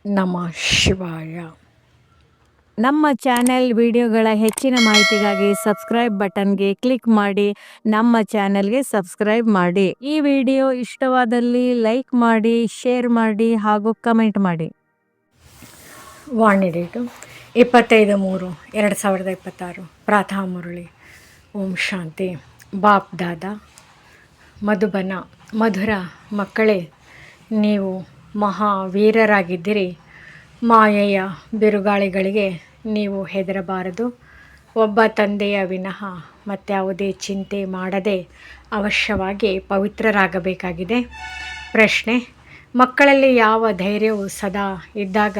ನಮಃ ಶಿವಾಯ. ನಮ್ಮ ಚಾನೆಲ್ ವಿಡಿಯೋಗಳ ಹೆಚ್ಚಿನ ಮಾಹಿತಿಗಾಗಿ ಸಬ್ಸ್ಕ್ರೈಬ್ ಬಟನ್ಗೆ ಕ್ಲಿಕ್ ಮಾಡಿ ನಮ್ಮ ಚಾನೆಲ್ಗೆ ಸಬ್ಸ್ಕ್ರೈಬ್ ಮಾಡಿ. ಈ ವಿಡಿಯೋ ಇಷ್ಟವಾದಲ್ಲಿ ಲೈಕ್ ಮಾಡಿ, ಶೇರ್ ಮಾಡಿ ಹಾಗೂ ಕಮೆಂಟ್ ಮಾಡಿ. ವಾಣಿ ಡೇಟು 25/3/2026. ಪ್ರಾತಃ ಮುರಳಿ. ಓಂ ಶಾಂತಿ. ಬಾಪ್ ದಾದಾ ಮಧುಬನ. ಮಧುರ ಮಕ್ಕಳೇ, ನೀವು ಮಹಾವೀರರಾಗಿದ್ದಿರಿ. ಮಾಯೆಯ ಬಿರುಗಾಳಿಗಳಿಗೆ ನೀವು ಹೆದರಬಾರದು. ಒಬ್ಬ ತಂದೆಯ ವಿನಃ ಮತ್ಯಾವುದೇ ಚಿಂತೆ ಮಾಡದೆ ಅವಶ್ಯವಾಗಿ ಪವಿತ್ರರಾಗಬೇಕಾಗಿದೆ. ಪ್ರಶ್ನೆ: ಮಕ್ಕಳಲ್ಲಿ ಯಾವ ಧೈರ್ಯವು ಸದಾ ಇದ್ದಾಗ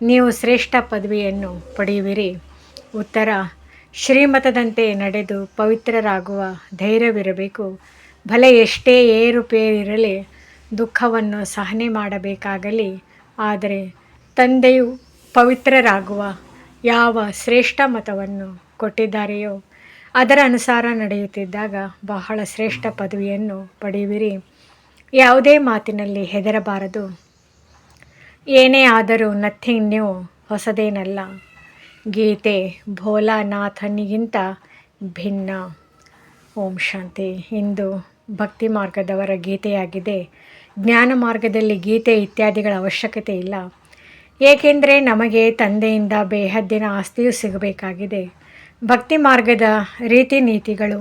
ನೀವು ಶ್ರೇಷ್ಠ ಪದವಿಯನ್ನು ಪಡೆಯುವಿರಿ? ಉತ್ತರ: ಶ್ರೀಮತದಂತೆ ನಡೆದು ಪವಿತ್ರರಾಗುವ ಧೈರ್ಯವಿರಬೇಕು. ಭಲೆ ಎಷ್ಟೇ ಏರುಪೇರಿರಲಿ, ದುಃಖವನ್ನು ಸಹನೆ ಮಾಡಬೇಕಾಗಲಿ, ಆದರೆ ತಂದೆಯು ಪವಿತ್ರರಾಗುವ ಯಾವ ಶ್ರೇಷ್ಠ ಮತವನ್ನು ಕೊಟ್ಟಿದ್ದಾರೆಯೋ ಅದರ ಅನುಸಾರ ನಡೆಯುತ್ತಿದ್ದಾಗ ಬಹಳ ಶ್ರೇಷ್ಠ ಪದವಿಯನ್ನು ಪಡೆಯುವಿರಿ. ಯಾವುದೇ ಮಾತಿನಲ್ಲಿ ಹೆದರಬಾರದು. ಏನೇ ಆದರೂ ನಥಿಂಗ್ ನ್ಯೂ, ಹೊಸದೇನಲ್ಲ. ಗೀತೆ ಭೋಲಾನಾಥನಿಗಿಂತ ಭಿನ್ನ. ಓಂ ಶಾಂತಿ. ಇಂದು ಭಕ್ತಿ ಮಾರ್ಗದವರ ಗೀತೆಯಾಗಿದೆ. ಜ್ಞಾನ ಮಾರ್ಗದಲ್ಲಿ ಗೀತೆ ಇತ್ಯಾದಿಗಳ ಅವಶ್ಯಕತೆ ಇಲ್ಲ. ಏಕೆಂದರೆ ನಮಗೆ ತಂದೆಯಿಂದ ಬೇಹದ್ದಿನ ಆಸ್ತಿಯೂ ಸಿಗಬೇಕಾಗಿದೆ. ಭಕ್ತಿ ಮಾರ್ಗದ ರೀತಿ ನೀತಿಗಳು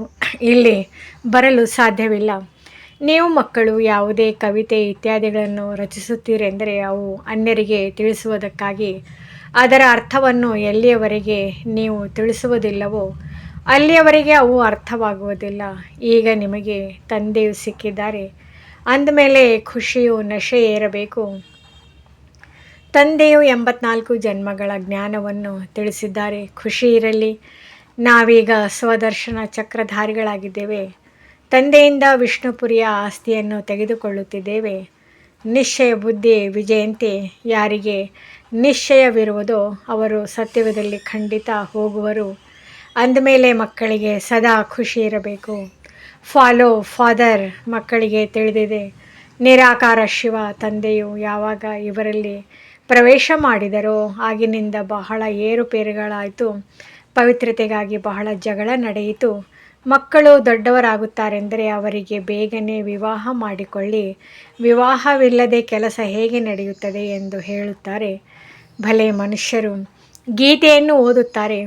ಇಲ್ಲಿ ಬರಲು ಸಾಧ್ಯವಿಲ್ಲ. ನೀವು ಮಕ್ಕಳು ಯಾವುದೇ ಕವಿತೆ ಇತ್ಯಾದಿಗಳನ್ನು ರಚಿಸುತ್ತೀರೆಂದರೆ ಅವು ಅನ್ಯರಿಗೆ ತಿಳಿಸುವುದಕ್ಕಾಗಿ. ಅದರ ಅರ್ಥವನ್ನು ಎಲ್ಲಿಯವರೆಗೆ ನೀವು ತಿಳಿಸುವುದಿಲ್ಲವೋ ಅಲ್ಲಿಯವರೆಗೆ ಅವು ಅರ್ಥವಾಗುವುದಿಲ್ಲ. ಈಗ ನಿಮಗೆ ತಂದೆಯು ಸಿಕ್ಕಿದ್ದಾರೆ ಅಂದಮೇಲೆ ಖುಷಿಯು ನಶೆ ಏರಬೇಕು. ತಂದೆಯು 84 ಜನ್ಮಗಳ ಜ್ಞಾನವನ್ನು ತಿಳಿಸಿದ್ದಾರೆ. ಖುಷಿ ಇರಲಿ. ನಾವೀಗ ಸ್ವದರ್ಶನ ಚಕ್ರಧಾರಿಗಳಾಗಿದ್ದೇವೆ. ತಂದೆಯಿಂದ ವಿಷ್ಣುಪುರಿಯ ಆಸ್ತಿಯನ್ನು ತೆಗೆದುಕೊಳ್ಳುತ್ತಿದ್ದೇವೆ. ನಿಶ್ಚಯ ಬುದ್ಧಿ ವಿಜಯಂತೆ. ಯಾರಿಗೆ ನಿಶ್ಚಯವಿರುವುದೋ ಅವರು ಸತ್ಯಯುಗದಲ್ಲಿ ಖಂಡಿತ ಹೋಗುವರು. ಅಂದಮೇಲೆ ಮಕ್ಕಳಿಗೆ ಸದಾ ಖುಷಿ ಇರಬೇಕು. Follow father. ಮಕ್ಕಳಿಗೆ ತಿಳಿದಿದೆ, ನಿರಾಕಾರ ಶಿವ ತಂದೆಯು ಯಾವಾಗ ಇವರಲ್ಲಿ ಪ್ರವೇಶ ಮಾಡಿದರೋ ಆಗಿನಿಂದ ಬಹಳ ಏರುಪೇರುಗಳಾಯಿತು. ಪವಿತ್ರತೆಗಾಗಿ ಬಹಳ ಜಗಳ ನಡೆಯಿತು. ಮಕ್ಕಳು ದೊಡ್ಡವರಾಗುತ್ತಾರೆಂದರೆ ಅವರಿಗೆ ಬೇಗನೆ ವಿವಾಹ ಮಾಡಿಕೊಳ್ಳಿ, ವಿವಾಹವಿಲ್ಲದೆ ಕೆಲಸ ಹೇಗೆ ನಡೆಯುತ್ತದೆ ಎಂದು ಹೇಳುತ್ತಾರೆ. ಭಲೆ ಮನುಷ್ಯರು ಗೀತೆಯನ್ನು ಓದುತ್ತಾರೆ,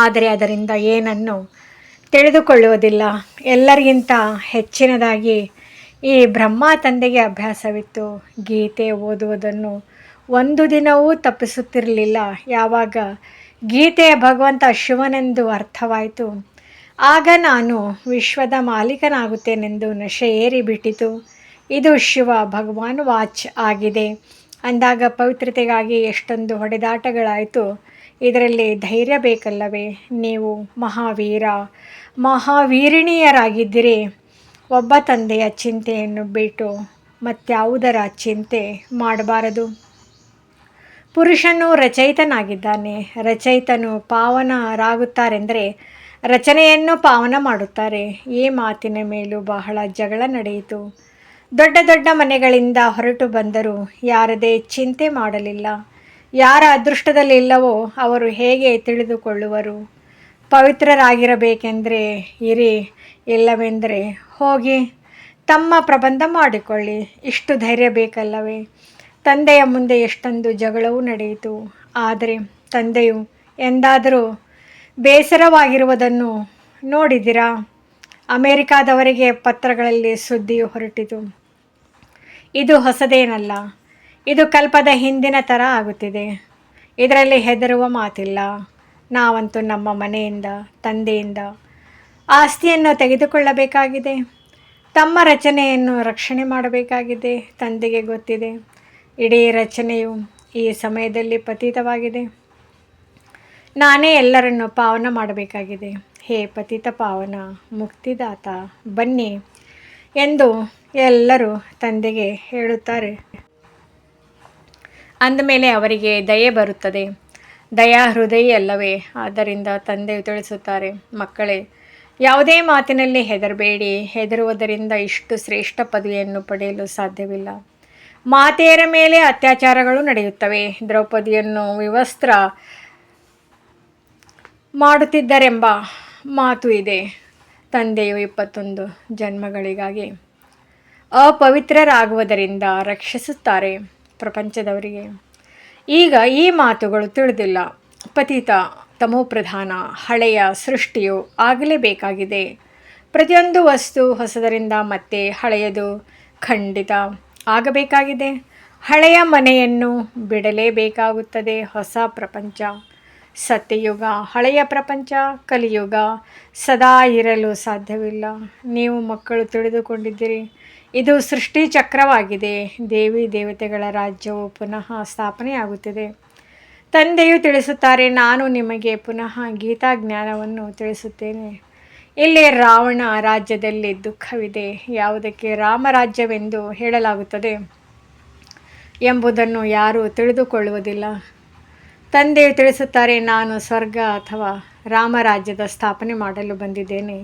ಆದರೆ ಅದರಿಂದ ಏನನ್ನು ತಿಳಿದುಕೊಳ್ಳುವುದಿಲ್ಲ. ಎಲ್ಲರಿಗಿಂತ ಹೆಚ್ಚಿನದಾಗಿ ಈ ಬ್ರಹ್ಮ ತಂದೆಗೆ ಅಭ್ಯಾಸವಿತ್ತು. ಗೀತೆ ಓದುವುದನ್ನು ಒಂದು ದಿನವೂ ತಪ್ಪಿಸುತ್ತಿರಲಿಲ್ಲ. ಯಾವಾಗ ಗೀತೆಯ ಭಗವಂತ ಶಿವನೆಂದು ಅರ್ಥವಾಯಿತು ಆಗ ನಾನು ವಿಶ್ವದ ಮಾಲೀಕನಾಗುತ್ತೇನೆಂದು ನಶೆ ಏರಿಬಿಟ್ಟಿತು. ಇದು ಶಿವ ಭಗವಾನ್ ವಾಚ್ ಆಗಿದೆ ಅಂದಾಗ ಪವಿತ್ರತೆಗಾಗಿ ಎಷ್ಟೊಂದು ಹೊಡೆದಾಟಗಳಾಯಿತು. ಇದರಲ್ಲಿ ಧೈರ್ಯ ಬೇಕಲ್ಲವೇ? ನೀವು ಮಹಾವೀರ ಮಹಾವೀರಿಣಿಯರಾಗಿದ್ದಿರಿ. ಒಬ್ಬ ತಂದೆಯ ಚಿಂತೆಯನ್ನು ಬಿಟ್ಟು ಮತ್ಯಾವುದರ ಚಿಂತೆ ಮಾಡಬಾರದು. ಪುರುಷನು ರಚಯಿತನಾಗಿದ್ದಾನೆ. ರಚಯಿತನು ಪಾವನರಾಗುತ್ತಾರೆಂದರೆ ರಚನೆಯನ್ನು ಪಾವನ ಮಾಡುತ್ತಾರೆ. ಈ ಮಾತಿನ ಮೇಲೂ ಬಹಳ ಜಗಳ ನಡೆಯಿತು. ದೊಡ್ಡ ದೊಡ್ಡ ಮನೆಗಳಿಂದ ಹೊರಟು ಬಂದರೂ ಯಾರದೇ ಚಿಂತೆ ಮಾಡಲಿಲ್ಲ. ಯಾರ ಅದೃಷ್ಟದಲ್ಲಿಲ್ಲವೋ ಅವರು ಹೇಗೆ ತಿಳಿದುಕೊಳ್ಳುವರು? ಪವಿತ್ರರಾಗಿರಬೇಕೆಂದರೆ ಇರಿ, ಇಲ್ಲವೆಂದರೆ ಹೋಗಿ ತಮ್ಮ ಪ್ರಬಂಧ ಮಾಡಿಕೊಳ್ಳಿ. ಇಷ್ಟು ಧೈರ್ಯ ಬೇಕಲ್ಲವೇ? ತಂದೆಯ ಮುಂದೆ ಎಷ್ಟೊಂದು ಜಗಳವೂ ನಡೆಯಿತು. ಆದರೆ ತಂದೆಯು ಎಂದಾದರೂ ಬೇಸರವಾಗಿರುವುದನ್ನು ನೋಡಿದಿರಾ? ಅಮೆರಿಕಾದವರಿಗೆ ಪತ್ರಗಳಲ್ಲಿ ಸುದ್ದಿಯು ಹೊರಟಿತು. ಇದು ಹೊಸದೇನಲ್ಲ. ಇದು ಕಲ್ಪದ ಹಿಂದಿನ ಥರ ಆಗುತ್ತಿದೆ. ಇದರಲ್ಲಿ ಹೆದರುವ ಮಾತಿಲ್ಲ. ನಾವಂತೂ ನಮ್ಮ ಮನೆಯಿಂದ ತಂದೆಯಿಂದ ಆಸ್ತಿಯನ್ನು ತೆಗೆದುಕೊಳ್ಳಬೇಕಾಗಿದೆ. ತಮ್ಮ ರಚನೆಯನ್ನು ರಕ್ಷಣೆ ಮಾಡಬೇಕಾಗಿದೆ. ತಂದೆಗೆ ಗೊತ್ತಿದೆ, ಇಡೀ ರಚನೆಯು ಈ ಸಮಯದಲ್ಲಿ ಪತಿತವಾಗಿದೆ. ನಾನೇ ಎಲ್ಲರನ್ನು ಪಾವನ ಮಾಡಬೇಕಾಗಿದೆ. ಹೇ ಪತಿತ ಪಾವನ ಮುಕ್ತಿದಾತ, ಬನ್ನಿ ಎಂದು ಎಲ್ಲರೂ ತಂದೆಗೆ ಹೇಳುತ್ತಾರೆ. ಅಂದಮೇಲೆ ಅವರಿಗೆ ದಯೆ ಬರುತ್ತದೆ. ದಯಾ ಹೃದಯ ಅಲ್ಲವೇ? ಆದ್ದರಿಂದ ತಂದೆಯು ತಿಳಿಸುತ್ತಾರೆ, ಮಕ್ಕಳೇ, ಯಾವುದೇ ಮಾತಿನಲ್ಲಿ ಹೆದರಬೇಡಿ. ಹೆದರುವುದರಿಂದ ಇಷ್ಟು ಶ್ರೇಷ್ಠ ಪದವಿಯನ್ನು ಪಡೆಯಲು ಸಾಧ್ಯವಿಲ್ಲ. ಮಾತೆಯರ ಮೇಲೆ ಅತ್ಯಾಚಾರಗಳು ನಡೆಯುತ್ತವೆ. ದ್ರೌಪದಿಯನ್ನು ವಿವಸ್ತ್ರ ಮಾಡುತ್ತಿದ್ದರೆಂಬ ಮಾತು ಇದೆ. ತಂದೆಯು 21 ಜನ್ಮಗಳಿಗಾಗಿ ಅಪವಿತ್ರರಾಗುವುದರಿಂದ ರಕ್ಷಿಸುತ್ತಾರೆ ಪ್ರಪಂಚದವರಿಗೆ. ಈಗ ಈ ಮಾತುಗಳು ತಿಳಿದಿಲ್ಲ. ಪತಿತ ತಮೋಪ್ರಧಾನ ಹಳೆಯ ಸೃಷ್ಟಿಯು ಆಗಲೇಬೇಕಾಗಿದೆ. ಪ್ರತಿಯೊಂದು ವಸ್ತು ಹೊಸದರಿಂದ ಮತ್ತೆ ಹಳೆಯದು ಖಂಡಿತ ಆಗಬೇಕಾಗಿದೆ. ಹಳೆಯ ಮನೆಯನ್ನು ಬಿಡಲೇಬೇಕಾಗುತ್ತದೆ. ಹೊಸ ಪ್ರಪಂಚ ಸತ್ಯಯುಗ, ಹಳೆಯ ಪ್ರಪಂಚ ಕಲಿಯುಗ ಸದಾ ಇರಲು ಸಾಧ್ಯವಿಲ್ಲ. ನೀವು ಮಕ್ಕಳು ತಿಳಿದುಕೊಂಡಿದ್ದೀರಿ, ಇದು ಸೃಷ್ಟಿ ಚಕ್ರವಾಗಿದೆ. ದೇವಿ ದೇವತೆಗಳ ರಾಜ್ಯವು ಪುನಃ ಸ್ಥಾಪನೆಯಾಗುತ್ತಿದೆ. ತಂದೆಯು ತಿಳಿಸುತ್ತಾರೆ, ನಾನು ನಿಮಗೆ ಪುನಃ ಗೀತಾ ಜ್ಞಾನವನ್ನು ತಿಳಿಸುತ್ತೇನೆ. ಇಲ್ಲಿ ರಾವಣ ರಾಜ್ಯದಲ್ಲಿ ದುಃಖವಿದೆ. ಯಾವುದಕ್ಕೆ ರಾಮರಾಜ್ಯವೆಂದು ಹೇಳಲಾಗುತ್ತದೆ ಎಂಬುದನ್ನು ಯಾರೂ ತಿಳಿದುಕೊಳ್ಳುವುದಿಲ್ಲ. ತಂದೆಯು ತಿಳಿಸುತ್ತಾರೆ, ನಾನು ಸ್ವರ್ಗ ಅಥವಾ ರಾಮರಾಜ್ಯದ ಸ್ಥಾಪನೆ ಮಾಡಲು ಬಂದಿದ್ದೇನೆ.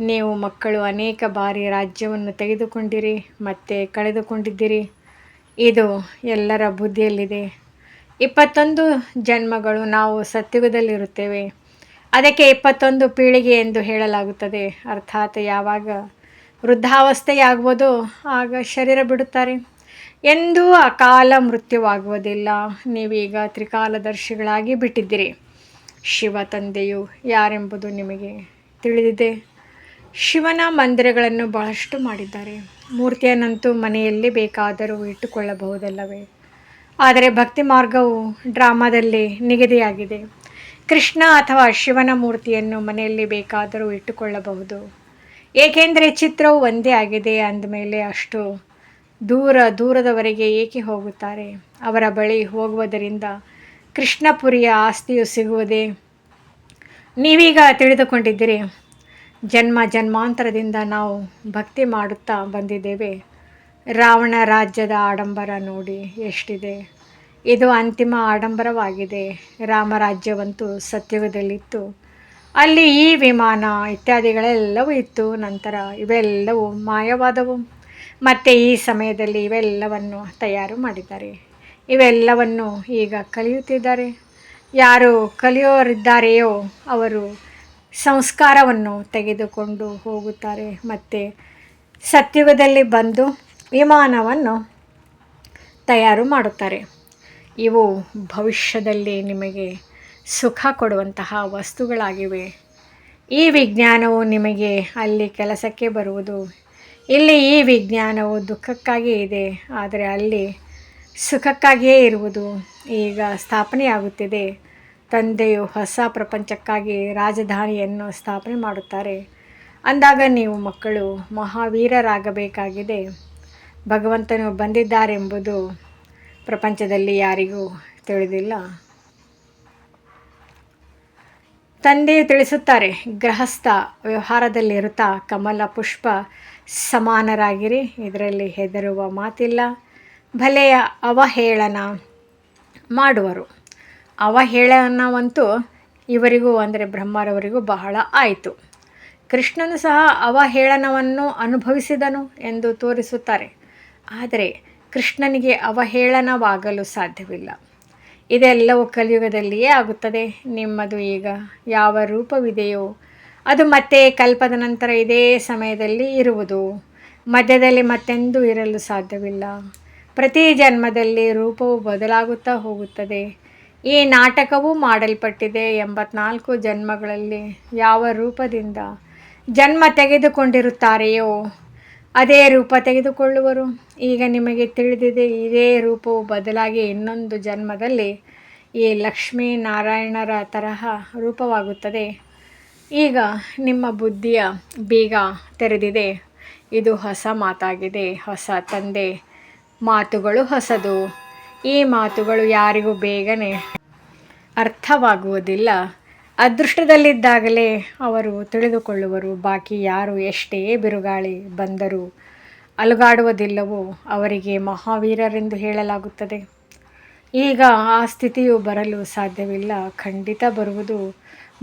ನೀವು ಮಕ್ಕಳು ಅನೇಕ ಬಾರಿ ರಾಜ್ಯವನ್ನು ತೆಗೆದುಕೊಂಡಿರಿ ಮತ್ತೆ ಕಳೆದುಕೊಂಡಿದ್ದೀರಿ. ಇದು ಎಲ್ಲರ ಬುದ್ಧಿಯಲ್ಲಿದೆ. 21 ಜನ್ಮಗಳು ನಾವು ಸತ್ಯುಗದಲ್ಲಿರುತ್ತೇವೆ. ಅದಕ್ಕೆ 21 ಪೀಳಿಗೆ ಎಂದು ಹೇಳಲಾಗುತ್ತದೆ. ಅರ್ಥಾತ್ ಯಾವಾಗ ವೃದ್ಧಾವಸ್ಥೆಯಾಗುವುದೋ ಆಗ ಶರೀರ ಬಿಡುತ್ತಾರೆ. ಎಂದೂ ಅಕಾಲ ಮೃತ್ಯುವಾಗುವುದಿಲ್ಲ. ನೀವೀಗ ತ್ರಿಕಾಲದರ್ಶಿಗಳಾಗಿ ಬಿಟ್ಟಿದ್ದೀರಿ. ಶಿವ ತಂದೆಯು ಯಾರೆಂಬುದು ನಿಮಗೆ ತಿಳಿದಿದೆ. ಶಿವನ ಮಂದಿರಗಳನ್ನು ಬಹಳಷ್ಟು ಮಾಡಿದ್ದಾರೆ. ಮೂರ್ತಿಯನ್ನಂತೂ ಮನೆಯಲ್ಲಿ ಬೇಕಾದರೂ ಇಟ್ಟುಕೊಳ್ಳಬಹುದಲ್ಲವೇ? ಆದರೆ ಭಕ್ತಿ ಮಾರ್ಗವು ಡ್ರಾಮಾದಲ್ಲಿ ನಿಗದಿಯಾಗಿದೆ. ಕೃಷ್ಣ ಅಥವಾ ಶಿವನ ಮೂರ್ತಿಯನ್ನು ಮನೆಯಲ್ಲಿ ಬೇಕಾದರೂ ಇಟ್ಟುಕೊಳ್ಳಬಹುದು. ಏಕೆಂದರೆ ಚಿತ್ರವು ಒಂದೇ ಆಗಿದೆ. ಅಂದಮೇಲೆ ಅಷ್ಟು ದೂರದವರೆಗೆ ಏಕೆ ಹೋಗುತ್ತಾರೆ? ಅವರ ಬಳಿ ಹೋಗುವುದರಿಂದ ಕೃಷ್ಣಪುರಿಯ ಆಸ್ತಿಯು ಸಿಗುವುದೇ? ನೀವೀಗ ತಿಳಿದುಕೊಂಡಿದ್ದೀರಿ. ಜನ್ಮಾಂತರದಿಂದ ನಾವು ಭಕ್ತಿ ಮಾಡುತ್ತಾ ಬಂದಿದ್ದೇವೆ. ರಾವಣ ರಾಜ್ಯದ ಆಡಂಬರ ನೋಡಿ ಎಷ್ಟಿದೆ. ಇದು ಅಂತಿಮ ಆಡಂಬರವಾಗಿದೆ. ರಾಮರಾಜ್ಯವಂತೂ ಸತ್ಯುಗದಲ್ಲಿತ್ತು. ಅಲ್ಲಿ ಈ ವಿಮಾನ ಇತ್ಯಾದಿಗಳೆಲ್ಲವೂ ಇತ್ತು. ನಂತರ ಇವೆಲ್ಲವೂ ಮಾಯವಾದವು. ಮತ್ತು ಈ ಸಮಯದಲ್ಲಿ ಇವೆಲ್ಲವನ್ನು ತಯಾರು ಮಾಡಿದ್ದಾರೆ. ಇವೆಲ್ಲವನ್ನು ಈಗ ಕಲಿಯುತ್ತಿದ್ದಾರೆ. ಯಾರು ಕಲಿಯೋರಿದ್ದಾರೆಯೋ ಅವರು ಸಂಸ್ಕಾರವನ್ನು ತೆಗೆದುಕೊಂಡು ಹೋಗುತ್ತಾರೆ ಮತ್ತು ಸತ್ಯುಗದಲ್ಲಿ ಬಂದು ವಿಮಾನವನ್ನು ತಯಾರು ಮಾಡುತ್ತಾರೆ. ಇವು ಭವಿಷ್ಯದಲ್ಲಿ ನಿಮಗೆ ಸುಖ ಕೊಡುವಂತಹ ವಸ್ತುಗಳಾಗಿವೆ. ಈ ವಿಜ್ಞಾನವು ನಿಮಗೆ ಅಲ್ಲಿ ಕೆಲಸಕ್ಕೆ ಬರುವುದು. ಇಲ್ಲಿ ಈ ವಿಜ್ಞಾನವು ದುಃಖಕ್ಕಾಗಿ ಇದೆ, ಆದರೆ ಅಲ್ಲಿ ಸುಖಕ್ಕಾಗಿಯೇ ಇರುವುದು. ಈಗ ಸ್ಥಾಪನೆಯಾಗುತ್ತಿದೆ. ತಂದೆಯು ಹೊಸ ಪ್ರಪಂಚಕ್ಕಾಗಿ ರಾಜಧಾನಿಯನ್ನು ಸ್ಥಾಪನೆ ಮಾಡುತ್ತಾರೆ. ಅಂದಾಗ ನೀವು ಮಕ್ಕಳು ಮಹಾವೀರರಾಗಬೇಕಾಗಿದೆ. ಭಗವಂತನು ಬಂದಿದ್ದಾರೆಂಬುದು ಪ್ರಪಂಚದಲ್ಲಿ ಯಾರಿಗೂ ತಿಳಿದಿಲ್ಲ. ತಂದೆಯು ತಿಳಿಸುತ್ತಾರೆ, ಗೃಹಸ್ಥ ವ್ಯವಹಾರದಲ್ಲಿರುತ್ತಾ ಕಮಲ ಪುಷ್ಪ ಸಮಾನರಾಗಿರಿ. ಇದರಲ್ಲಿ ಹೆದರುವ ಮಾತಿಲ್ಲ. ಭಲೆಯ ಅವಹೇಳನ ಮಾಡುವರು. ಅವಹೇಳನವಂತೂ ಇವರಿಗೂ ಅಂದರೆ ಬ್ರಹ್ಮರವರಿಗೂ ಬಹಳ ಆಯಿತು. ಕೃಷ್ಣನು ಸಹ ಅವಹೇಳನವನ್ನು ಅನುಭವಿಸಿದನು ಎಂದು ತೋರಿಸುತ್ತಾರೆ. ಆದರೆ ಕೃಷ್ಣನಿಗೆ ಅವಹೇಳನವಾಗಲು ಸಾಧ್ಯವಿಲ್ಲ. ಇದೆಲ್ಲವೂ ಕಲಿಯುಗದಲ್ಲಿಯೇ ಆಗುತ್ತದೆ. ನಿಮ್ಮದು ಈಗ ಯಾವ ರೂಪವಿದೆಯೋ ಅದು ಮತ್ತೆ ಕಲ್ಪದ ನಂತರ ಇದೇ ಸಮಯದಲ್ಲಿ ಇರುವುದು. ಮಧ್ಯದಲ್ಲಿ ಮತ್ತೆಂದೂ ಇರಲು ಸಾಧ್ಯವಿಲ್ಲ. ಪ್ರತಿ ಜನ್ಮದಲ್ಲಿ ರೂಪವು ಬದಲಾಗುತ್ತಾ ಹೋಗುತ್ತದೆ. ಈ ನಾಟಕವೂ ಮಾಡಲ್ಪಟ್ಟಿದೆ. 84 ಜನ್ಮಗಳಲ್ಲಿ ಯಾವ ರೂಪದಿಂದ ಜನ್ಮ ತೆಗೆದುಕೊಂಡಿರುತ್ತಾರೆಯೋ ಅದೇ ರೂಪ ತೆಗೆದುಕೊಳ್ಳುವರು. ಈಗ ನಿಮಗೆ ತಿಳಿದಿದೆ, ಇದೇ ರೂಪವು ಬದಲಾಗಿ ಇನ್ನೊಂದು ಜನ್ಮದಲ್ಲಿ ಈ ಲಕ್ಷ್ಮೀ ನಾರಾಯಣರ ತರಹ ರೂಪವಾಗುತ್ತದೆ. ಈಗ ನಿಮ್ಮ ಬುದ್ಧಿಯ ಬೀಗ ತೆರೆದಿದೆ. ಇದು ಹೊಸ ಮಾತಾಗಿದೆ. ಹೊಸ ತಂದೆ ಮಾತುಗಳು ಹೊಸದು. ಈ ಮಾತುಗಳು ಯಾರಿಗೂ ಬೇಗನೆ ಅರ್ಥವಾಗುವುದಿಲ್ಲ. ಅದೃಷ್ಟದಲ್ಲಿದ್ದಾಗಲೇ ಅವರು ತಿಳಿದುಕೊಳ್ಳುವರು. ಬಾಕಿ ಯಾರು ಎಷ್ಟೇ ಬಿರುಗಾಳಿ ಬಂದರೂ ಅಲುಗಾಡುವುದಿಲ್ಲವೋ ಅವರಿಗೆ ಮಹಾವೀರರೆಂದು ಹೇಳಲಾಗುತ್ತದೆ. ಈಗ ಆ ಸ್ಥಿತಿಯು ಬರಲು ಸಾಧ್ಯವಿಲ್ಲ. ಖಂಡಿತ ಬರುವುದು.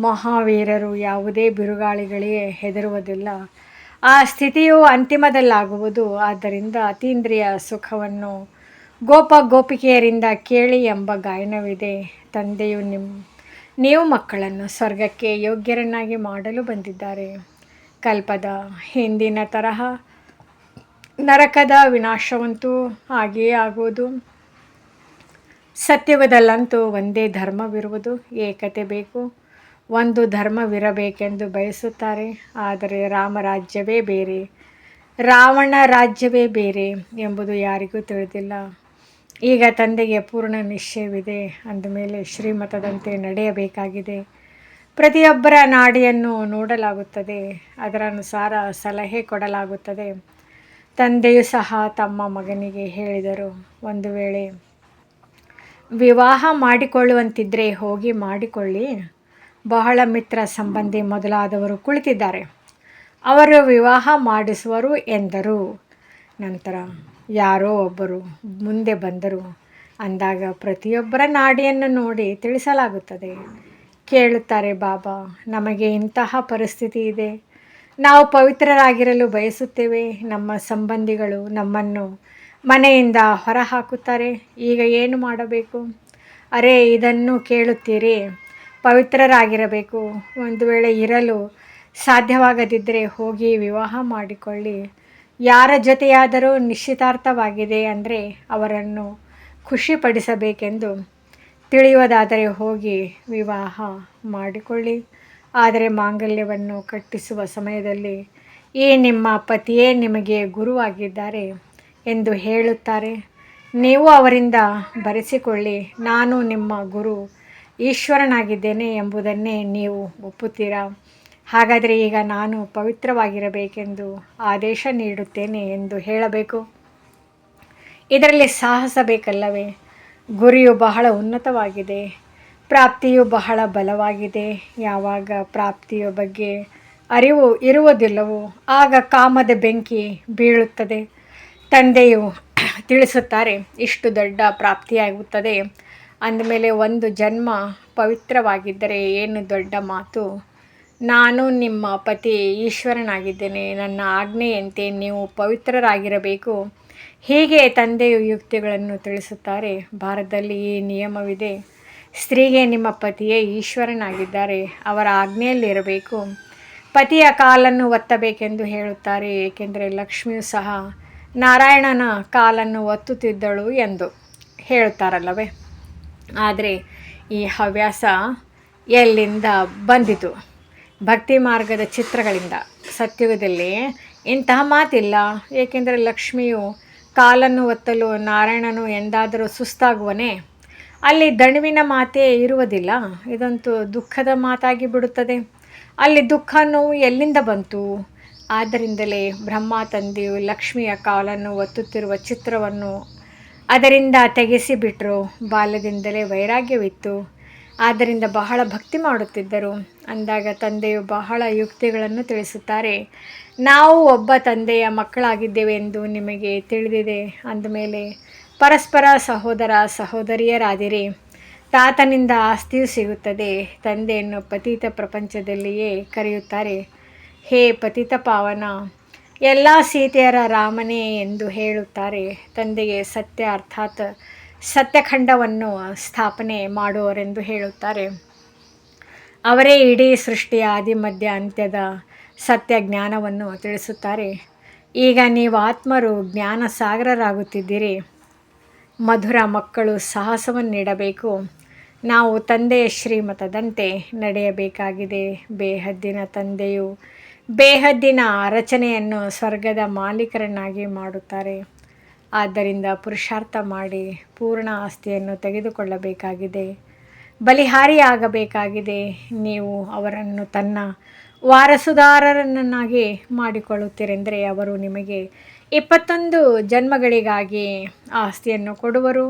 ಮಹಾವೀರರು ಯಾವುದೇ ಬಿರುಗಾಳಿಗಳಿಗೆ ಹೆದರುವುದಿಲ್ಲ. ಆ ಸ್ಥಿತಿಯು ಅಂತಿಮದಲ್ಲಾಗುವುದು. ಆದ್ದರಿಂದ ಅತೀಂದ್ರಿಯ ಸುಖವನ್ನು ಗೋಪ ಗೋಪಿಕೆಯರಿಂದ ಕೇಳಿ ಎಂಬ ಗಾಯನವಿದೆ. ತಂದೆಯು ನೀವು ಮಕ್ಕಳನ್ನು ಸ್ವರ್ಗಕ್ಕೆ ಯೋಗ್ಯರನ್ನಾಗಿ ಮಾಡಲು ಬಂದಿದ್ದಾರೆ. ಕಲ್ಪದ ಹಿಂದಿನ ತರಹ ನರಕದ ವಿನಾಶವಂತೂ ಹಾಗೆಯೇ ಆಗುವುದು. ಸತ್ಯುಗದಲ್ಲಂತೂ ಒಂದೇ ಧರ್ಮವಿರುವುದು. ಏಕತೆ ಬೇಕು. ಒಂದು ಧರ್ಮವಿರಬೇಕೆಂದು ಬಯಸುತ್ತಾರೆ. ಆದರೆ ರಾಮರಾಜ್ಯವೇ ಬೇರೆ, ರಾವಣ ರಾಜ್ಯವೇ ಬೇರೆ ಎಂಬುದು ಯಾರಿಗೂ ತಿಳಿದಿಲ್ಲ. ಈಗ ತಂದೆಗೆ ಪೂರ್ಣ ನಿಶ್ಚಯವಿದೆ. ಅಂದಮೇಲೆ ಶ್ರೀಮತದಂತೆ ನಡೆಯಬೇಕಾಗಿದೆ. ಪ್ರತಿಯೊಬ್ಬರ ನಾಡಿಯನ್ನು ನೋಡಲಾಗುತ್ತದೆ. ಅದರ ಅನುಸಾರ ಸಲಹೆ ಕೊಡಲಾಗುತ್ತದೆ. ತಂದೆಯೂ ಸಹ ತಮ್ಮ ಮಗನಿಗೆ ಹೇಳಿದರು, ಒಂದು ವೇಳೆ ವಿವಾಹ ಮಾಡಿಕೊಳ್ಳುವಂತಿದ್ದರೆ ಹೋಗಿ ಮಾಡಿಕೊಳ್ಳಿ. ಬಹಳ ಮಿತ್ರ ಸಂಬಂಧಿ ಮೊದಲಾದವರು ಕುಳಿತಿದ್ದಾರೆ, ಅವರು ವಿವಾಹ ಮಾಡಿಸುವರು ಎಂದರು. ನಂತರ ಯಾರೋ ಒಬ್ಬರು ಮುಂದೆ ಬಂದರು. ಅಂದಾಗ ಪ್ರತಿಯೊಬ್ಬರ ನಾಡಿಯನ್ನು ನೋಡಿ ತಿಳಿಸಲಾಗುತ್ತದೆ. ಕೇಳುತ್ತಾರೆ, ಬಾಬಾ, ನಮಗೆ ಇಂತಹ ಪರಿಸ್ಥಿತಿ ಇದೆ. ನಾವು ಪವಿತ್ರರಾಗಿರಲು ಬಯಸುತ್ತೇವೆ. ನಮ್ಮ ಸಂಬಂಧಿಗಳು ನಮ್ಮನ್ನು ಮನೆಯಿಂದ ಹೊರಹಾಕುತ್ತಾರೆ. ಈಗ ಏನು ಮಾಡಬೇಕು? ಅರೆ, ಇದನ್ನು ಕೇಳುತ್ತೀರಿ? ಪವಿತ್ರರಾಗಿರಬೇಕು. ಒಂದು ವೇಳೆ ಇರಲು ಸಾಧ್ಯವಾಗದಿದ್ದರೆ ಹೋಗಿ ವಿವಾಹ ಮಾಡಿಕೊಳ್ಳಿ. ಯಾರ ಜೊತೆಯಾದರೂ ನಿಶ್ಚಿತಾರ್ಥವಾಗಿದೆ ಅಂದರೆ ಅವರನ್ನು ಖುಷಿಪಡಿಸಬೇಕೆಂದು ತಿಳಿಯುವುದಾದರೆ ಹೋಗಿ ವಿವಾಹ ಮಾಡಿಕೊಳ್ಳಿ. ಆದರೆ ಮಾಂಗಲ್ಯವನ್ನು ಕಟ್ಟಿಸುವ ಸಮಯದಲ್ಲಿ ಈ ನಿಮ್ಮ ಪತಿಯೇ ನಿಮಗೆ ಗುರುವಾಗಿದ್ದಾರೆ ಎಂದು ಹೇಳುತ್ತಾರೆ. ನೀವು ಅವರಿಂದ ಬರೆಸಿಕೊಳ್ಳಿ, ನಾನು ನಿಮ್ಮ ಗುರು ಈಶ್ವರನಾಗಿದ್ದೇನೆ ಎಂಬುದನ್ನೇ ನೀವು ಒಪ್ಪುತ್ತೀರಾ? ಹಾಗಾದರೆ ಈಗ ನಾನು ಪವಿತ್ರವಾಗಿರಬೇಕೆಂದು ಆದೇಶ ನೀಡುತ್ತೇನೆ ಎಂದು ಹೇಳಬೇಕು. ಇದರಲ್ಲಿ ಸಾಹಸ ಬೇಕಲ್ಲವೇ? ಗುರಿಯು ಬಹಳ ಉನ್ನತವಾಗಿದೆ, ಪ್ರಾಪ್ತಿಯು ಬಹಳ ಬಲವಾಗಿದೆ. ಯಾವಾಗ ಪ್ರಾಪ್ತಿಯ ಬಗ್ಗೆ ಅರಿವು ಇರುವುದಿಲ್ಲವೋ ಆಗ ಕಾಮದ ಬೆಂಕಿ ಬೀಳುತ್ತದೆ. ತಂದೆಯು ತಿಳಿಸುತ್ತಾರೆ, ಇಷ್ಟು ದೊಡ್ಡ ಪ್ರಾಪ್ತಿಯಾಗುತ್ತದೆ ಅಂದಮೇಲೆ ಒಂದು ಜನ್ಮ ಪವಿತ್ರವಾಗಿದ್ದರೆ ಏನು ದೊಡ್ಡ ಮಾತು. ನಾನು ನಿಮ್ಮ ಪತಿ ಈಶ್ವರನಾಗಿದ್ದೇನೆ. ನನ್ನ ಆಜ್ಞೆಯಂತೆ ನೀವು ಪವಿತ್ರರಾಗಿರಬೇಕು. ಹೀಗೆ ತಂದೆಯು ಯುಕ್ತಿಗಳನ್ನು ತಿಳಿಸುತ್ತಾರೆ. ಭಾರತದಲ್ಲಿ ಈ ನಿಯಮವಿದೆ. ಸ್ತ್ರೀಗೆ ನಿಮ್ಮ ಪತಿಯೇ ಈಶ್ವರನಾಗಿದ್ದಾರೆ, ಅವರ ಆಜ್ಞೆಯಲ್ಲಿರಬೇಕು. ಪತಿಯ ಕಾಲನ್ನು ಒತ್ತಬೇಕೆಂದು ಹೇಳುತ್ತಾರೆ. ಏಕೆಂದರೆ ಲಕ್ಷ್ಮಿಯು ಸಹ ನಾರಾಯಣನ ಕಾಲನ್ನು ಒತ್ತುತ್ತಿದ್ದಳು ಎಂದು ಹೇಳುತ್ತಾರಲ್ಲವೇ? ಆದರೆ ಈ ಹವ್ಯಾಸ ಎಲ್ಲಿಂದ ಬಂದಿತು? ಭಕ್ತಿ ಮಾರ್ಗದ ಚಿತ್ರಗಳಿಂದ. ಸತ್ಯುಗದಲ್ಲಿ ಇಂತಹ ಮಾತಿಲ್ಲ. ಏಕೆಂದರೆ ಲಕ್ಷ್ಮಿಯು ಕಾಲನ್ನು ಒತ್ತಲು ನಾರಾಯಣನು ಎಂದಾದರೂ ಸುಸ್ತಾಗುವನೇ? ಅಲ್ಲಿ ದಣಿವಿನ ಮಾತೇ ಇರುವುದಿಲ್ಲ. ಇದಂತೂ ದುಃಖದ ಮಾತಾಗಿ ಬಿಡುತ್ತದೆ. ಅಲ್ಲಿ ದುಃಖ ನೋವು ಎಲ್ಲಿಂದ ಬಂತು? ಆದ್ದರಿಂದಲೇ ಬ್ರಹ್ಮ ತಂದೆಯು ಲಕ್ಷ್ಮಿಯ ಕಾಲನ್ನು ಒತ್ತುತ್ತಿರುವ ಚಿತ್ರವನ್ನು ಅದರಿಂದ ತೆಗೆಸಿಬಿಟ್ರು. ಬಾಲ್ಯದಿಂದಲೇ ವೈರಾಗ್ಯವಿತ್ತು, ಆದ್ದರಿಂದ ಬಹಳ ಭಕ್ತಿ ಮಾಡುತ್ತಿದ್ದರು. ಅಂದಾಗ ತಂದೆಯು ಬಹಳ ಯುಕ್ತಿಗಳನ್ನು ತಿಳಿಸುತ್ತಾರೆ. ನಾವು ಒಬ್ಬ ತಂದೆಯ ಮಕ್ಕಳಾಗಿದ್ದೇವೆ ಎಂದು ನಿಮಗೆ ತಿಳಿದಿದೆ ಅಂದಮೇಲೆ ಪರಸ್ಪರ ಸಹೋದರ ಸಹೋದರಿಯರಾದಿರಿ. ತಾತನಿಂದ ಆಸ್ತಿಯು ಸಿಗುತ್ತದೆ. ತಂದೆಯನ್ನು ಪತಿತ ಪ್ರಪಂಚದಲ್ಲಿಯೇ ಕರೆಯುತ್ತಾರೆ. ಹೇ ಪತಿತ ಪಾವನ, ಎಲ್ಲ ಸೀತೆಯರ ರಾಮನೇ ಎಂದು ಹೇಳುತ್ತಾರೆ. ತಂದೆಗೆ ಸತ್ಯ ಅರ್ಥಾತ್ ಸತ್ಯಖಂಡವನ್ನು ಸ್ಥಾಪನೆ ಮಾಡುವವರೆಂದು ಹೇಳುತ್ತಾರೆ. ಅವರೇ ಇಡೀ ಸೃಷ್ಟಿಯ ಆದಿ ಮಧ್ಯ ಅಂತ್ಯದ ಸತ್ಯ ಜ್ಞಾನವನ್ನು ತಿಳಿಸುತ್ತಾರೆ. ಈಗ ನೀವು ಆತ್ಮರು ಜ್ಞಾನ ಸಾಗರರಾಗುತ್ತಿದ್ದೀರಿ. ಮಧುರ ಮಕ್ಕಳು ಸಾಹಸವನ್ನಿಡಬೇಕು. ನಾವು ತಂದೆಯ ಶ್ರೀಮತದಂತೆ ನಡೆಯಬೇಕಾಗಿದೆ. ಬೇಹದ್ದಿನ ತಂದೆಯು ಬೇಹದ್ದಿನ ರಚನೆಯನ್ನು ಸ್ವರ್ಗದ ಮಾಲೀಕರನ್ನಾಗಿ ಮಾಡುತ್ತಾರೆ. ಆದ್ದರಿಂದ ಪುರುಷಾರ್ಥ ಮಾಡಿ ಪೂರ್ಣ ಆಸ್ತಿಯನ್ನು ತೆಗೆದುಕೊಳ್ಳಬೇಕಾಗಿದೆ. ಬಲಿಹಾರಿಯಾಗಬೇಕಾಗಿದೆ. ನೀವು ಅವರನ್ನು ತನ್ನ ವಾರಸುದಾರರನ್ನಾಗಿ ಮಾಡಿಕೊಳ್ಳುತ್ತೀರೆಂದರೆ ಅವರು ನಿಮಗೆ 21 ಜನ್ಮಗಳಿಗಾಗಿ ಆಸ್ತಿಯನ್ನು ಕೊಡುವರು.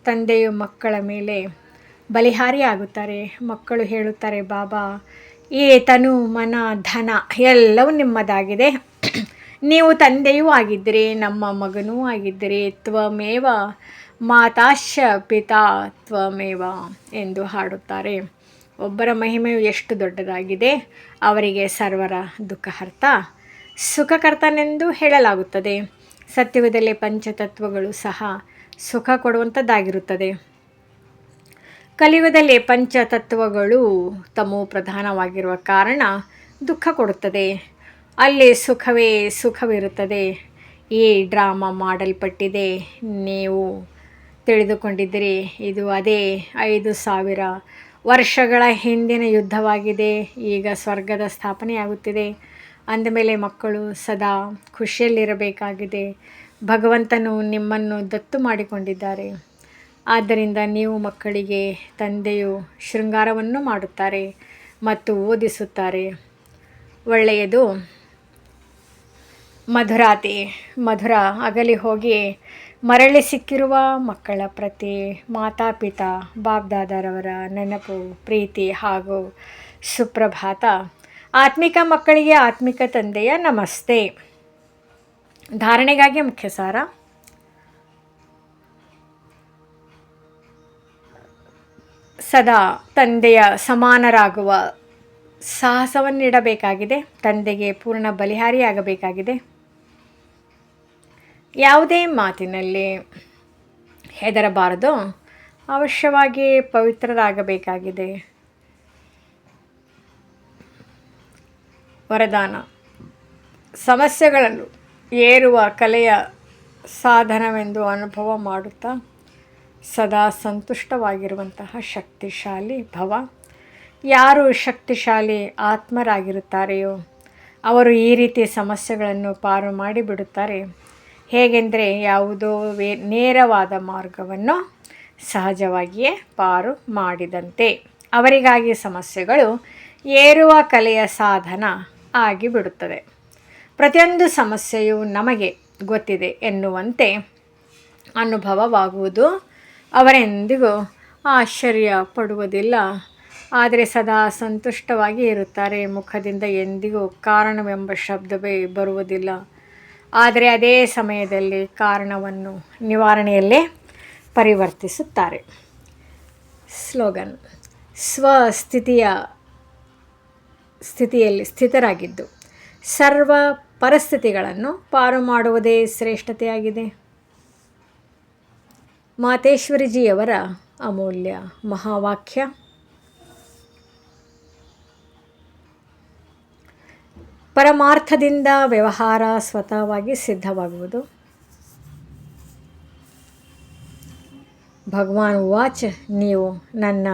ತಂದೆಯು ಮಕ್ಕಳ ಮೇಲೆ ಬಲಿಹಾರಿಯಾಗುತ್ತಾರೆ. ಮಕ್ಕಳು ಹೇಳುತ್ತಾರೆ, ಬಾಬಾ, ಈ ತನು ಮನ ಧನ ಎಲ್ಲವೂ ನಿಮ್ಮದಾಗಿದೆ. ನೀವು ತಂದೆಯೂ ಆಗಿದ್ದಿರಿ, ನಮ್ಮ ಮಗನೂ ಆಗಿದ್ದಿರಿ. ತ್ವಮೇವ ಮಾತಾಶ್ಚ ಪಿತಾ ತ್ವಮೇವ ಎಂದು ಹಾಡುತ್ತಾರೆ. ಒಬ್ಬರ ಮಹಿಮೆಯು ಎಷ್ಟು ದೊಡ್ಡದಾಗಿದೆ. ಅವರಿಗೆ ಸರ್ವರ ದುಃಖಹರ್ತ ಸುಖಕರ್ತನೆಂದು ಹೇಳಲಾಗುತ್ತದೆ. ಸತ್ಯುಗದಲ್ಲಿ ಪಂಚತತ್ವಗಳು ಸಹ ಸುಖ ಕೊಡುವಂಥದ್ದಾಗಿರುತ್ತದೆ. ಕಲಿಯುಗದಲ್ಲಿ ಪಂಚತತ್ವಗಳು ತಮೋ ಪ್ರಧಾನವಾಗಿರುವ ಕಾರಣ ದುಃಖ ಕೊಡುತ್ತದೆ. ಅಲ್ಲಿ ಸುಖವಿರುತ್ತದೆ. ಈ ಡ್ರಾಮಾ ಮಾಡಲ್ಪಟ್ಟಿದೆ. ನೀವು ತಿಳಿದುಕೊಂಡಿದ್ದೀರಿ, ಇದು ಅದೇ 5,000 ವರ್ಷಗಳ ಹಿಂದಿನ ಯುದ್ಧವಾಗಿದೆ. ಈಗ ಸ್ವರ್ಗದ ಸ್ಥಾಪನೆಯಾಗುತ್ತಿದೆ. ಅಂದಮೇಲೆ ಮಕ್ಕಳು ಸದಾ ಖುಷಿಯಲ್ಲಿರಬೇಕಾಗಿದೆ. ಭಗವಂತನು ನಿಮ್ಮನ್ನು ದತ್ತು ಮಾಡಿಕೊಂಡಿದ್ದಾರೆ. ಆದ್ದರಿಂದ ನೀವು ಮಕ್ಕಳಿಗೆ ತಂದೆಯು ಶೃಂಗಾರವನ್ನು ಮಾಡುತ್ತಾರೆ ಮತ್ತು ಓದಿಸುತ್ತಾರೆ. ಒಳ್ಳೆಯದು. ಮಧುರ ಅಗಲಿ ಹೋಗಿ ಮರಳಿ ಸಿಕ್ಕಿರುವ ಮಕ್ಕಳ ಪ್ರತಿ ಮಾತಾಪಿತಾ ಬಾಬ್ದಾದರವರ ನೆನಪು, ಪ್ರೀತಿ ಹಾಗೂ ಸುಪ್ರಭಾತ. ಆತ್ಮಿಕ ಮಕ್ಕಳಿಗೆ ಆತ್ಮಿಕ ತಂದೆಯ ನಮಸ್ತೆ. ಧಾರಣೆಗಾಗಿ ಮುಖ್ಯ ಸಾರ. ಸದಾ ತಂದೆಯ ಸಮಾನರಾಗುವ ಸಾಹಸವನ್ನಿಡಬೇಕಾಗಿದೆ. ತಂದೆಗೆ ಪೂರ್ಣ ಬಲಿಹಾರಿಯಾಗಬೇಕಾಗಿದೆ. ಯಾವುದೇ ಮಾತಿನಲ್ಲಿ ಹೆದರಬಾರದು. ಅವಶ್ಯವಾಗಿ ಪವಿತ್ರರಾಗಬೇಕಾಗಿದೆ. ವರದಾನ: ಸಮಸ್ಯೆಗಳನ್ನು ಏರುವ ಕಲೆಯ ಸಾಧನವೆಂದು ಅನುಭವ ಮಾಡುತ್ತಾ ಸದಾ ಸಂತುಷ್ಟವಾಗಿರುವಂತಹ ಶಕ್ತಿಶಾಲಿ ಭವ. ಯಾರು ಶಕ್ತಿಶಾಲಿ ಆತ್ಮರಾಗಿರುತ್ತಾರೆಯೋ ಅವರು ಈ ರೀತಿ ಸಮಸ್ಯೆಗಳನ್ನು ಪಾರು ಮಾಡಿಬಿಡುತ್ತಾರೆ. ಹೇಗೆಂದರೆ ಯಾವುದೋ ನೇರವಾದ ಮಾರ್ಗವನ್ನು ಸಹಜವಾಗಿಯೇ ಪಾರು ಮಾಡಿದಂತೆ. ಅವರಿಗಾಗಿ ಸಮಸ್ಯೆಗಳು ಏರುವ ಕಲೆಯ ಸಾಧನ ಆಗಿಬಿಡುತ್ತದೆ. ಪ್ರತಿಯೊಂದು ಸಮಸ್ಯೆಯು ನಮಗೆ ಗೊತ್ತಿದೆ ಎನ್ನುವಂತೆ ಅನುಭವವಾಗುವುದು. ಅವರೆಂದಿಗೂ ಆಶ್ಚರ್ಯ ಪಡುವುದಿಲ್ಲ, ಆದರೆ ಸದಾ ಸಂತುಷ್ಟವಾಗಿ ಇರುತ್ತಾರೆ. ಮುಖದಿಂದ ಎಂದಿಗೂ ಕಾರಣವೆಂಬ ಶಬ್ದವೇ ಬರುವುದಿಲ್ಲ. ಆದರೆ ಅದೇ ಸಮಯದಲ್ಲಿ ಕಾರಣವನ್ನು ನಿವಾರಣೆಯಲ್ಲೇ ಪರಿವರ್ತಿಸುತ್ತಾರೆ. ಸ್ಲೋಗನ್: ಸ್ಥಿತಿಯಲ್ಲಿ ಸ್ಥಿತರಾಗಿದ್ದು ಸರ್ವ ಪರಿಸ್ಥಿತಿಗಳನ್ನು ಪಾರು ಮಾಡುವುದೇ ಶ್ರೇಷ್ಠತೆಯಾಗಿದೆ. ಮಾತೇಶ್ವರಿಜಿಯವರ ಅಮೂಲ್ಯ ಮಹಾವಾಕ್ಯ. ಪರಮಾರ್ಥದಿಂದ ವ್ಯವಹಾರ ಸ್ವತಃವಾಗಿ ಸಿದ್ಧವಾಗುವುದು. ಭಗವಾನ್ ವಾಚ್: ನೀವು ನನ್ನ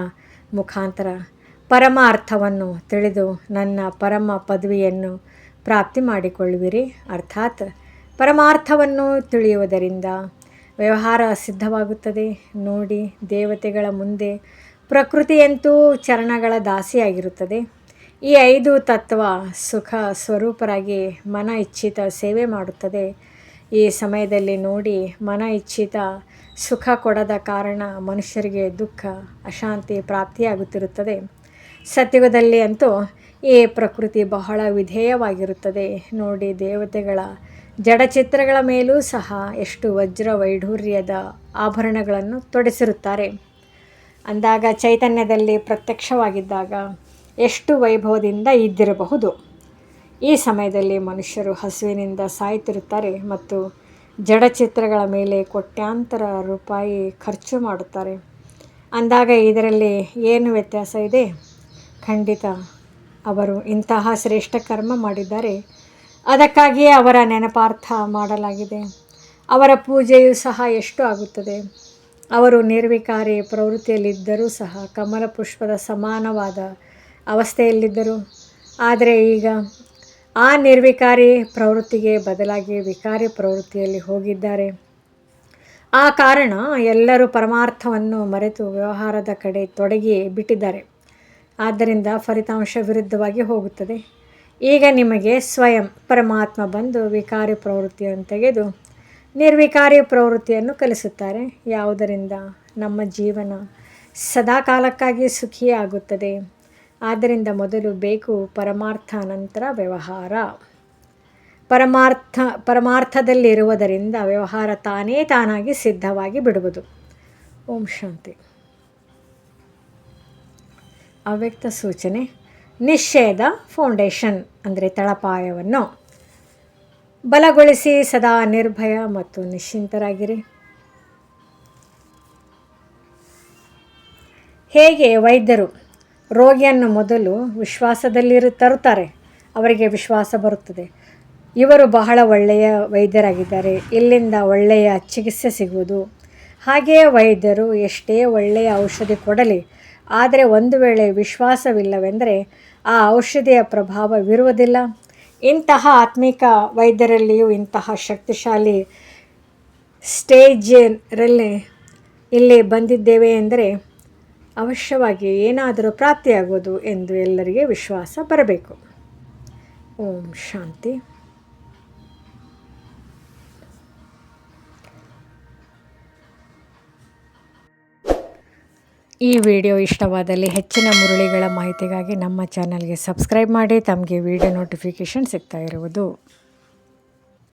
ಮುಖಾಂತರ ಪರಮಾರ್ಥವನ್ನು ತಿಳಿದು ನನ್ನ ಪರಮ ಪದವಿಯನ್ನು ಪ್ರಾಪ್ತಿ ಮಾಡಿಕೊಳ್ಳುವಿರಿ. ಅರ್ಥಾತ್ ಪರಮಾರ್ಥವನ್ನು ತಿಳಿಯುವುದರಿಂದ ವ್ಯವಹಾರ ಸಿದ್ಧವಾಗುತ್ತದೆ. ನೋಡಿ, ದೇವತೆಗಳ ಮುಂದೆ ಪ್ರಕೃತಿಯಂತೂ ಚರಣಗಳ ದಾಸಿಯಾಗಿರುತ್ತದೆ. ಈ 5 ತತ್ವ ಸುಖ ಸ್ವರೂಪರಾಗಿ ಮನ ಇಚ್ಛಿತ ಸೇವೆ ಮಾಡುತ್ತದೆ. ಈ ಸಮಯದಲ್ಲಿ ನೋಡಿ, ಮನ ಇಚ್ಛಿತ ಸುಖ ಕೊಡದ ಕಾರಣ ಮನುಷ್ಯರಿಗೆ ದುಃಖ, ಅಶಾಂತಿ ಪ್ರಾಪ್ತಿಯಾಗುತ್ತಿರುತ್ತದೆ. ಸತ್ಯುಗದಲ್ಲಿ ಅಂತೂ ಈ ಪ್ರಕೃತಿ ಬಹಳ ವಿಧೇಯವಾಗಿರುತ್ತದೆ. ನೋಡಿ, ದೇವತೆಗಳ ಜಡಚಿತ್ರಗಳ ಮೇಲೂ ಸಹ ಎಷ್ಟು ವಜ್ರ ವೈಢೂರ್ಯದ ಆಭರಣಗಳನ್ನು ತೊಡಿಸಿರುತ್ತಾರೆ. ಅಂದಾಗ ಚೈತನ್ಯದಲ್ಲಿ ಪ್ರತ್ಯಕ್ಷವಾಗಿದ್ದಾಗ ಎಷ್ಟು ವೈಭವದಿಂದ ಇದ್ದಿರಬಹುದು. ಈ ಸಮಯದಲ್ಲಿ ಮನುಷ್ಯರು ಹಸುವಿನಿಂದ ಸಾಯುತ್ತಿರುತ್ತಾರೆ ಮತ್ತು ಜಡಚಿತ್ರಗಳ ಮೇಲೆ ಕೋಟ್ಯಾಂತರ ರೂಪಾಯಿ ಖರ್ಚು ಮಾಡುತ್ತಾರೆ. ಅಂದಾಗ ಇದರಲ್ಲಿ ಏನು ವ್ಯತ್ಯಾಸ ಇದೆ? ಖಂಡಿತ ಅವರು ಇಂತಹ ಶ್ರೇಷ್ಠ ಕರ್ಮ ಮಾಡಿದ್ದಾರೆ. ಅದಕ್ಕಾಗಿಯೇ ಅವರ ನೆನಪಾರ್ಥ ಮಾಡಲಾಗಿದೆ. ಅವರ ಪೂಜೆಯೂ ಸಹ ಎಷ್ಟು ಆಗುತ್ತದೆ. ಅವರು ನಿರ್ವಿಕಾರಿ ಪ್ರವೃತ್ತಿಯಲ್ಲಿದ್ದರೂ ಸಹ ಕಮಲ ಪುಷ್ಪದ ಸಮಾನವಾದ ಅವಸ್ಥೆಯಲ್ಲಿದ್ದರು. ಆದರೆ ಈಗ ಆ ನಿರ್ವಿಕಾರಿ ಪ್ರವೃತ್ತಿಗೆ ಬದಲಾಗಿ ವಿಕಾರಿ ಪ್ರವೃತ್ತಿಯಲ್ಲಿ ಹೋಗಿದ್ದಾರೆ. ಆ ಕಾರಣ ಎಲ್ಲರೂ ಪರಮಾರ್ಥವನ್ನು ಮರೆತು ವ್ಯವಹಾರದ ಕಡೆ ತೊಡಗಿ ಬಿಟ್ಟಿದ್ದಾರೆ. ಆದ್ದರಿಂದ ಫಲಿತಾಂಶ ವಿರುದ್ಧವಾಗಿ ಹೋಗುತ್ತದೆ. ಈಗ ನಿಮಗೆ ಸ್ವಯಂ ಪರಮಾತ್ಮ ಬಂದು ವಿಕಾರಿ ಪ್ರವೃತ್ತಿಯನ್ನು ತೆಗೆದು ನಿರ್ವಿಕಾರಿ ಪ್ರವೃತ್ತಿಯನ್ನು ಕಲಿಸುತ್ತಾರೆ. ಯಾವುದರಿಂದ ನಮ್ಮ ಜೀವನ ಸದಾಕಾಲಕ್ಕಾಗಿ ಸುಖಿಯೇ ಆಗುತ್ತದೆ. ಆದ್ದರಿಂದ ಮೊದಲು ಬೇಕು ಪರಮಾರ್ಥ, ನಂತರ ವ್ಯವಹಾರ. ಪರಮಾರ್ಥದಲ್ಲಿರುವುದರಿಂದ ವ್ಯವಹಾರ ತಾನಾಗಿ ಸಿದ್ಧವಾಗಿ ಬಿಡುವುದು. ಓಂ ಶಾಂತಿ. ಅವ್ಯಕ್ತ ಸೂಚನೆ: ನಿಶ್ಚಯದ ಫೌಂಡೇಶನ್ ಅಂದರೆ ತಳಪಾಯವನ್ನು ಬಲಗೊಳಿಸಿ ಸದಾ ನಿರ್ಭಯ ಮತ್ತು ನಿಶ್ಚಿಂತರಾಗಿರಿ. ಹೇಗೆ ವೈದ್ಯರು ರೋಗಿಯನ್ನು ಮೊದಲು ತರುತ್ತಾರೆ, ಅವರಿಗೆ ವಿಶ್ವಾಸ ಬರುತ್ತದೆ, ಇವರು ಬಹಳ ಒಳ್ಳೆಯ ವೈದ್ಯರಾಗಿದ್ದಾರೆ, ಇಲ್ಲಿಂದ ಒಳ್ಳೆಯ ಚಿಕಿತ್ಸೆ ಸಿಗುವುದು. ಹಾಗೆಯೇ ವೈದ್ಯರು ಎಷ್ಟೇ ಒಳ್ಳೆಯ ಔಷಧಿ ಕೊಡಲಿ, ಆದರೆ ಒಂದು ವೇಳೆ ವಿಶ್ವಾಸವಿಲ್ಲವೆಂದರೆ ಆ ಔಷಧಿಯ ಪ್ರಭಾವವಿರುವುದಿಲ್ಲ. ಇಂತಹ ಆತ್ಮಿಕ ವೈದ್ಯರಲ್ಲಿಯೂ ಇಂತಹ ಶಕ್ತಿಶಾಲಿ ಸ್ಟೇಜರಲ್ಲಿ ಇಲ್ಲಿ ಬಂದಿದ್ದೇವೆ ಎಂದರೆ ಅವಶ್ಯವಾಗಿ ಏನಾದರೂ ಪ್ರಾಪ್ತಿಯಾಗುವುದು ಎಂದು ಎಲ್ಲರಿಗೆ ವಿಶ್ವಾಸ ಬರಬೇಕು. ಓಂ ಶಾಂತಿ. ಈ ವಿಡಿಯೋ ಇಷ್ಟವಾದಲ್ಲಿ ಹೆಚ್ಚಿನ ಮುರಳಿಗಳ ಮಾಹಿತಿಗಾಗಿ ನಮ್ಮ ಚಾನಲ್ಗೆ ಸಬ್ಸ್ಕ್ರೈಬ್ ಮಾಡಿ. ತಮಗೆ ವಿಡಿಯೋ ನೋಟಿಫಿಕೇಷನ್ ಸಿಗ್ತಾ ಇರುವುದು.